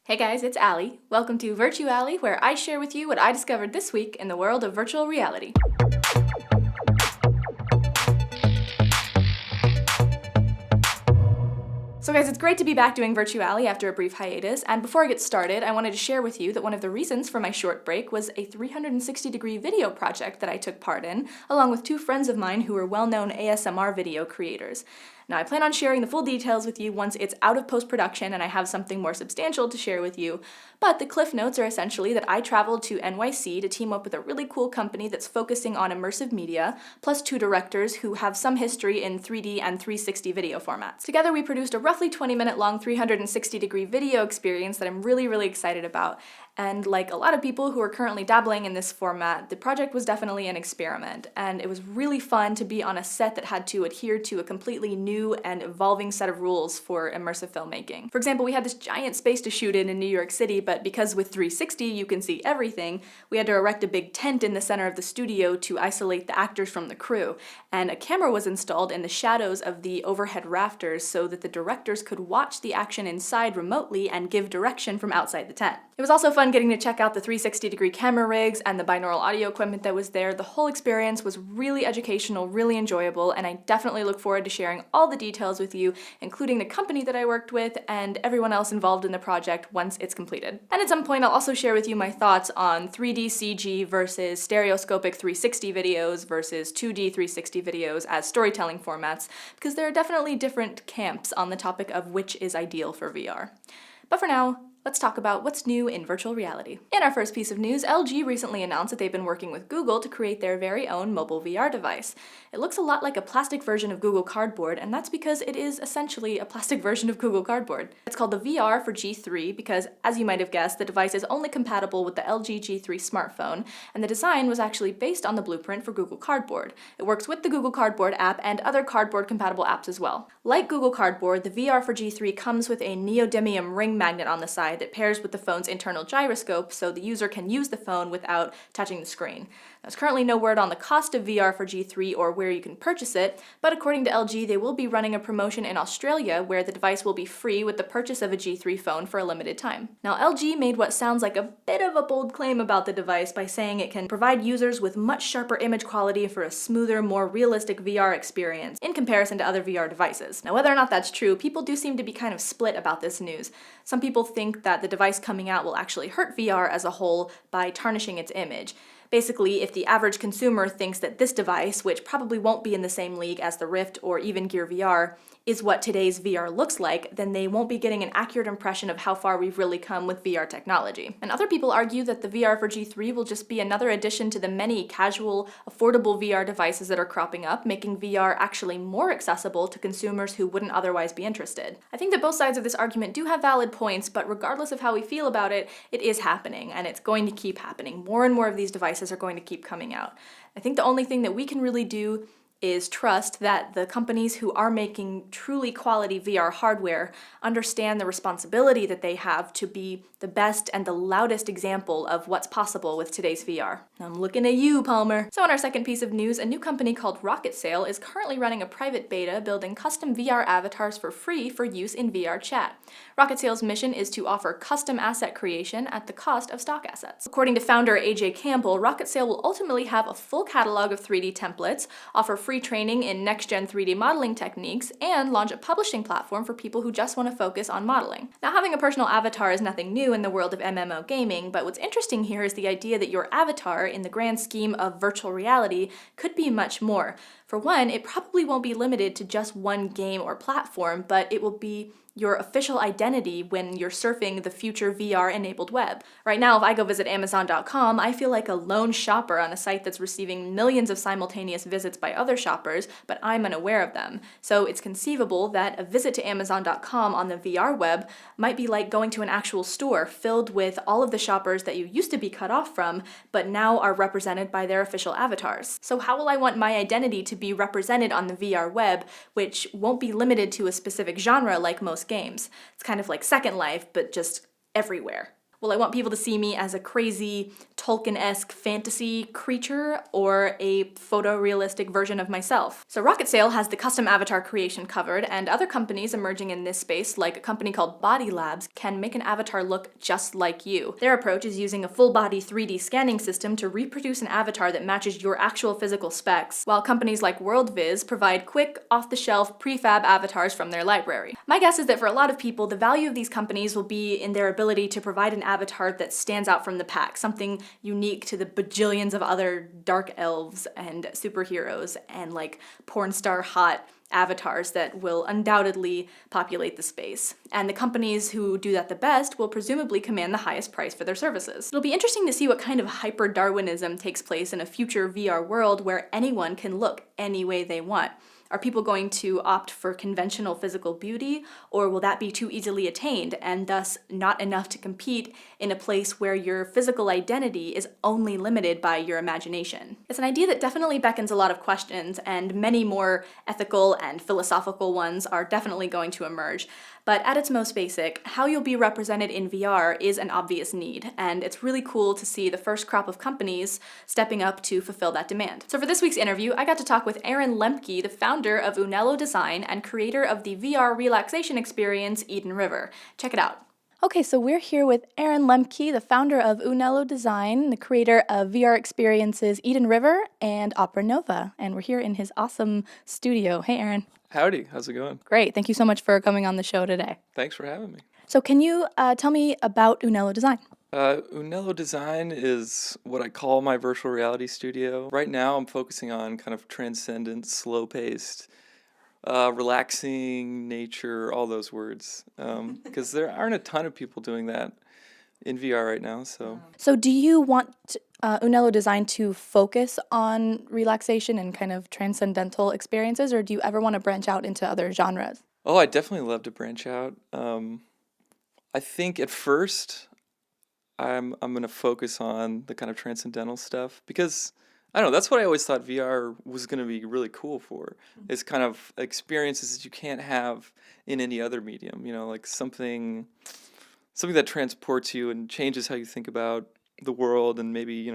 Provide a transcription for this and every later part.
Hey guys, it's Allie. Welcome to VirtuAlly, where I share with you what I discovered this week in the world of virtual reality. So guys, it's great to be back doing VirtuAlly after a brief hiatus, and before I get started, I wanted to share with you that one of the reasons for my short break was a 360-degree video project that I took part in, along with two friends of mine who are well-known ASMR video creators. Now, I plan on sharing the full details with you once it's out of post-production and I have something more substantial to share with you, but the cliff notes are essentially that I traveled to NYC to team up with a really cool company that's focusing on immersive media, plus two directors who have some history in 3D and 360 video formats. Together, we produced a roughly 20-minute long 360-degree video experience that I'm really excited about. And like a lot of people who are currently dabbling in this format, the project was definitely an experiment, and it was really fun to be on a set that had to adhere to a completely new and evolving set of rules for immersive filmmaking. For example, we had this giant space to shoot in New York City, but because with 360 you can see everything, we had to erect a big tent in the center of the studio to isolate the actors from the crew, and a camera was installed in the shadows of the overhead rafters so that the directors could watch the action inside remotely and give direction from outside the tent. It was also fun getting to check out the 360-degree camera rigs and the binaural audio equipment that was there. The whole experience was really educational, really enjoyable, and I definitely look forward to sharing all the details with you, including the company that I worked with and everyone else involved in the project once it's completed. And at some point I'll also share with you my thoughts on 3D CG versus stereoscopic 360 videos versus 2D 360 videos as storytelling formats, because there are definitely different camps on the topic of which is ideal for VR. But for now, let's talk about what's new in virtual reality. In our first piece of news, LG recently announced that they've been working with Google to create their very own mobile VR device. It looks a lot like a plastic version of Google Cardboard, and that's because it is essentially a plastic version of Google Cardboard. It's called the VR for G3 because, as you might have guessed, the device is only compatible with the LG G3 smartphone, and the design was actually based on the blueprint for Google Cardboard. It works with the Google Cardboard app and other Cardboard-compatible apps as well. Like Google Cardboard, the VR for G3 comes with a neodymium ring magnet on the side that pairs with the phone's internal gyroscope so the user can use the phone without touching the screen. There's currently no word on the cost of VR for G3 or where you can purchase it, but according to LG, they will be running a promotion in Australia where the device will be free with the purchase of a G3 phone for a limited time. Now, LG made what sounds like a bit of a bold claim about the device by saying it can provide users with much sharper image quality for a smoother, more realistic VR experience in comparison to other VR devices. Now, whether or not that's true, people do seem to be kind of split about this news. Some people think that the device coming out will actually hurt VR as a whole by tarnishing its image. Basically, if the average consumer thinks that this device, which probably won't be in the same league as the Rift or even Gear VR, is what today's VR looks like, then they won't be getting an accurate impression of how far we've really come with VR technology. And other people argue that the VR for G3 will just be another addition to the many casual, affordable VR devices that are cropping up, making VR actually more accessible to consumers who wouldn't otherwise be interested. I think that both sides of this argument do have valid points, but regardless of how we feel about it, it is happening, and it's going to keep happening. More and more of these devices are going to keep coming out. I think the only thing that we can really do is trust that the companies who are making truly quality VR hardware understand the responsibility that they have to be the best and the loudest example of what's possible with today's VR. I'm looking at you, Palmer. So in our second piece of news, a new company called RocketSail is currently running a private beta building custom VR avatars for free for use in VR chat. RocketSail's mission is to offer custom asset creation at the cost of stock assets. According to founder AJ Campbell, RocketSail will ultimately have a full catalog of 3D templates, offer free training in next-gen 3D modeling techniques, and launch a publishing platform for people who just want to focus on modeling. Now, having a personal avatar is nothing new in the world of MMO gaming, but what's interesting here is the idea that your avatar, in the grand scheme of virtual reality, could be much more. For one, it probably won't be limited to just one game or platform, but it will be your official identity when you're surfing the future VR-enabled web. Right now, if I go visit Amazon.com, I feel like a lone shopper on a site that's receiving millions of simultaneous visits by other shoppers, but I'm unaware of them. So it's conceivable that a visit to Amazon.com on the VR web might be like going to an actual store filled with all of the shoppers that you used to be cut off from, but now are represented by their official avatars. So how will I want my identity to be represented on the VR web, which won't be limited to a specific genre like most games? It's kind of like Second Life, but just everywhere. Will I want people to see me as a crazy Tolkien-esque fantasy creature or a photorealistic version of myself? So RocketSail has the custom avatar creation covered, and other companies emerging in this space, like a company called Body Labs, can make an avatar look just like you. Their approach is using a full-body 3D scanning system to reproduce an avatar that matches your actual physical specs, while companies like WorldViz provide quick, off-the-shelf, prefab avatars from their library. My guess is that for a lot of people, the value of these companies will be in their ability to provide an avatar that stands out from the pack, something unique to the bajillions of other dark elves and superheroes and like porn star hot avatars that will undoubtedly populate the space. And the companies who do that the best will presumably command the highest price for their services. It'll be interesting to see what kind of hyper-Darwinism takes place in a future VR world where anyone can look any way they want. Are people going to opt for conventional physical beauty, or will that be too easily attained and thus not enough to compete in a place where your physical identity is only limited by your imagination? It's an idea that definitely beckons a lot of questions, and many more ethical and philosophical ones are definitely going to emerge. But at its most basic, how you'll be represented in VR is an obvious need, and it's really cool to see the first crop of companies stepping up to fulfill that demand. So for this week's interview, I got to talk with Aaron Lemke, the founder of Unello Design and creator of the VR relaxation experience Eden River. Check it out. Okay, so we're here with Aaron Lemke, the founder of Unello Design, the creator of VR experiences Eden River and Opera Nova, and we're here in his awesome studio. Hey, Aaron. Howdy, how's it going? Great, thank you so much for coming on the show today. Thanks for having me. So can you tell me about Unello Design? Unello Design is what I call my virtual reality studio. Right now I'm focusing on kind of transcendent, slow-paced, relaxing nature, all those words, because there aren't a ton of people doing that in VR right now. So do you want Unello Design to focus on relaxation and kind of transcendental experiences, or do you ever want to branch out into other genres? Oh, I definitely love to branch out. I think at first I'm going to focus on the kind of transcendental stuff because I don't know, that's what I always thought VR was going to be really cool for. Is kind of experiences that you can't have in any other medium, like something that transports you and changes how you think about the world and maybe,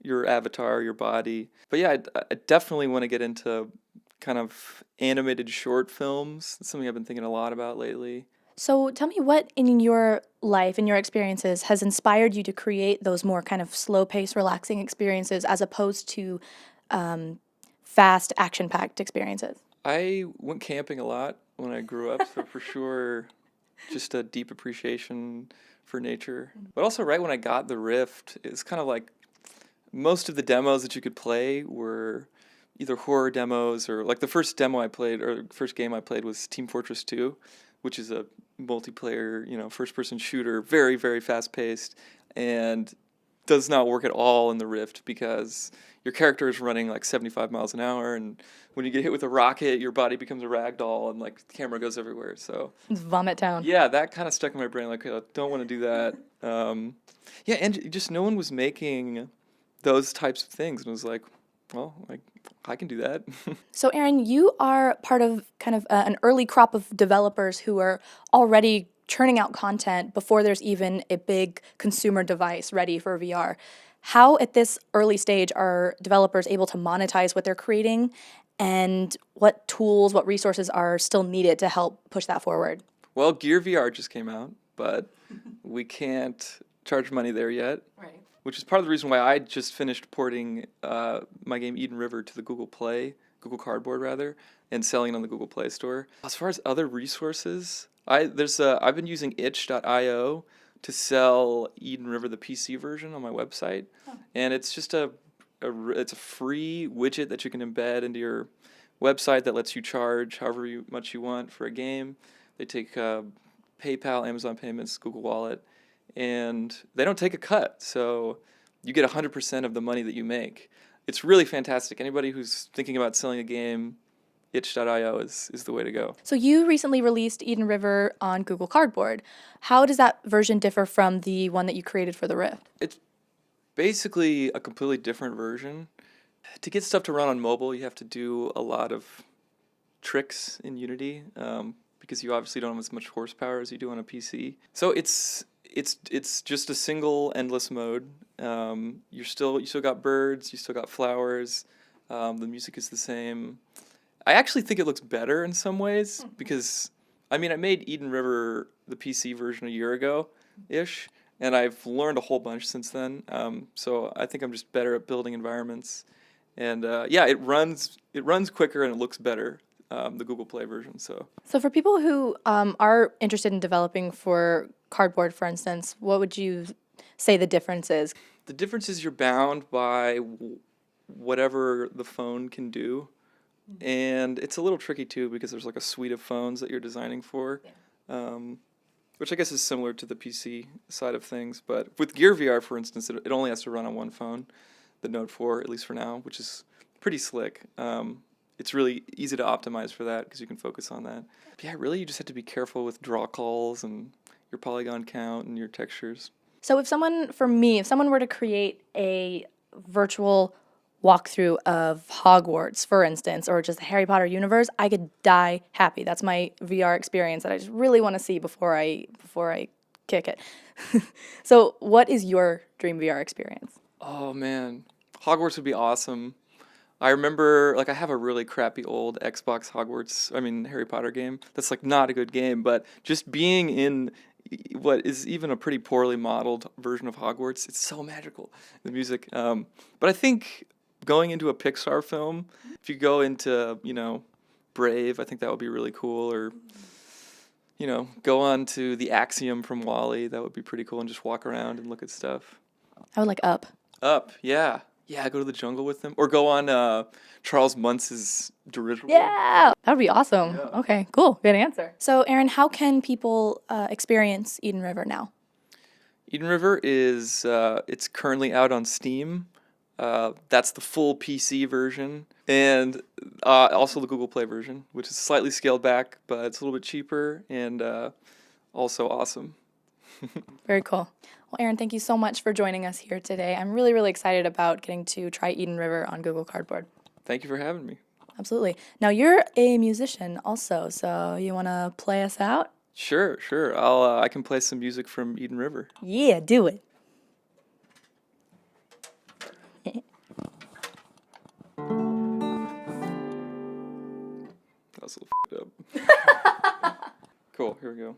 your avatar, your body. But yeah, I definitely want to get into kind of animated short films. That's something I've been thinking a lot about lately. So tell me what in your life, in your experiences, has inspired you to create those more kind of slow-paced, relaxing experiences as opposed to fast, action-packed experiences? I went camping a lot when I grew up, so for sure, just a deep appreciation for nature. But also right when I got the Rift, it's kind of like most of the demos that you could play were either horror demos or like the first demo I played or first game I played was Team Fortress 2, which is a multiplayer, first-person shooter, very, very fast-paced, and does not work at all in the Rift because your character is running like 75 miles an hour, and when you get hit with a rocket, your body becomes a rag doll, and like the camera goes everywhere. So It's Vomit Town. yeah, that kind of stuck in my brain. Like, I don't want to do that. Yeah, and just no one was making those types of things, and it was like, well, like I can do that. So Aaron, you are part of kind of an early crop of developers who are already churning out content before there's even a big consumer device ready for VR. How at this early stage are developers able to monetize what they're creating, and what tools, what resources are still needed to help push that forward? Well, Gear VR just came out, but we can't charge money there yet. Right. Which is part of the reason why I just finished porting my game Eden River to the Google Cardboard rather, and selling it on the Google Play Store. As far as other resources, I've been using itch.io to sell Eden River, the PC version, on my website, and it's just it's a free widget that you can embed into your website that lets you charge however much you want for a game. They take PayPal, Amazon Payments, Google Wallet, and they don't take a cut, so you get 100% of the money that you make. It's really fantastic. Anybody who's thinking about selling a game, itch.io is the way to go. So you recently released Eden River on Google Cardboard. How does that version differ from the one that you created for the Rift? It's basically a completely different version. To get stuff to run on mobile, you have to do a lot of tricks in Unity because you obviously don't have as much horsepower as you do on a PC. So it's it's just a single endless mode. You still got birds, you still got flowers. The music is the same. I actually think it looks better in some ways because I mean I made Eden River the PC version a year ago ish, and I've learned a whole bunch since then. So I think I'm just better at building environments, and yeah, it runs quicker and it looks better. The Google Play version. So for people who are interested in developing for Cardboard, for instance, what would you say the difference is? the difference is you're bound by whatever the phone can do. And it's a little tricky too because there's like a suite of phones that you're designing for, which I guess is similar to the PC side of things. But with Gear VR, for instance, it only has to run on one phone, the Note 4, at least for now, which is pretty slick. It's really easy to optimize for that because you can focus on that. But yeah, really, you just have to be careful with draw calls and your polygon count and your textures. So if someone were to create a virtual walkthrough of Hogwarts, for instance, or just the Harry Potter universe, I could die happy. That's my VR experience that I just really want to see before I kick it. So what is your dream VR experience? Oh man, Hogwarts would be awesome. I remember, like, I have a really crappy old Xbox Harry Potter game. That's like not a good game, but just being in what is even a pretty poorly modeled version of Hogwarts, it's so magical. The music, but I think going into a Pixar film, if you go into, Brave, I think that would be really cool. Or, go on to the Axiom from WALL-E, that would be pretty cool, and just walk around and look at stuff. I would like Up. Up, yeah. Yeah, go to the jungle with them. Or go on Charles Muntz's dirigible. Yeah, that would be awesome. Yeah. Okay, cool. Good answer. So, Aaron, how can people experience Eden River now? Eden River is, it's currently out on Steam. That's the full PC version. And also the Google Play version, which is slightly scaled back, but it's a little bit cheaper and also awesome. Very cool. Well, Aaron, thank you so much for joining us here today. I'm really, really excited about getting to try Eden River on Google Cardboard. Thank you for having me. Absolutely. Now, you're a musician also, so you want to play us out? Sure. I can play some music from Eden River. Yeah, do it. That was a little f***ed up. Cool, here we go.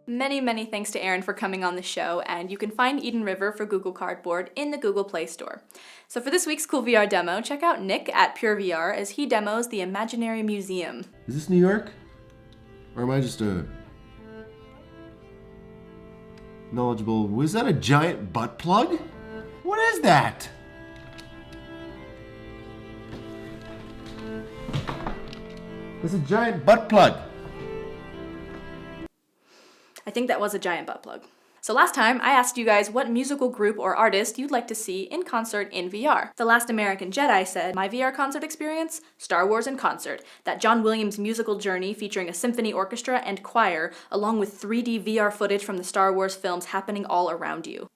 Many, many thanks to Aaron for coming on the show, and you can find Eden River for Google Cardboard in the Google Play Store. So for this week's Cool VR demo, check out Nick at PureVR as he demos the Imaginary Museum. Is this New York? Or am I just a knowledgeable... Was that a giant butt plug? What is that? It's a giant butt plug. I think that was a giant butt plug. So last time, I asked you guys what musical group or artist you'd like to see in concert in VR. The Last American Jedi said, my VR concert experience? Star Wars in concert. That John Williams musical journey featuring a symphony orchestra and choir, along with 3D VR footage from the Star Wars films happening all around you.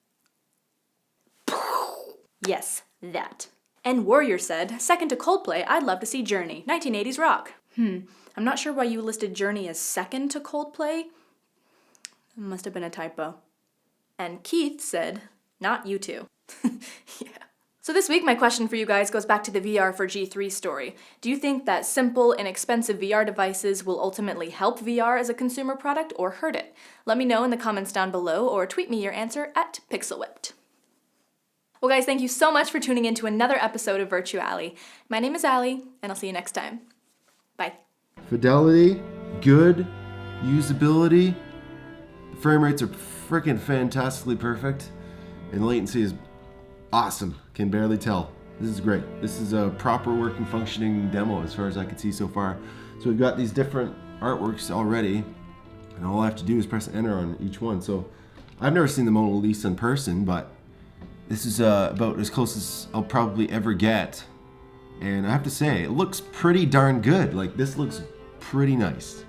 Yes, that. And Warrior said, second to Coldplay, I'd love to see Journey, 1980s rock. I'm not sure why you listed Journey as second to Coldplay. Must have been a typo. And Keith said, not you two. Yeah. So this week, my question for you guys goes back to the VR for G3 story. Do you think that simple, inexpensive VR devices will ultimately help VR as a consumer product or hurt it? Let me know in the comments down below or tweet me your answer at PixelWhipped. Well guys, thank you so much for tuning in to another episode of VirtuAlly. My name is Allie, and I'll see you next time. Bye. Fidelity, good, usability. The frame rates are freaking fantastically perfect, and latency is awesome. Can barely tell. This is great. This is a proper working, functioning demo as far as I can see so far. So we've got these different artworks already, and all I have to do is press enter on each one. So I've never seen the Mona Lisa in person, but this is about as close as I'll probably ever get. And I have to say, it looks pretty darn good. Like, this looks pretty nice.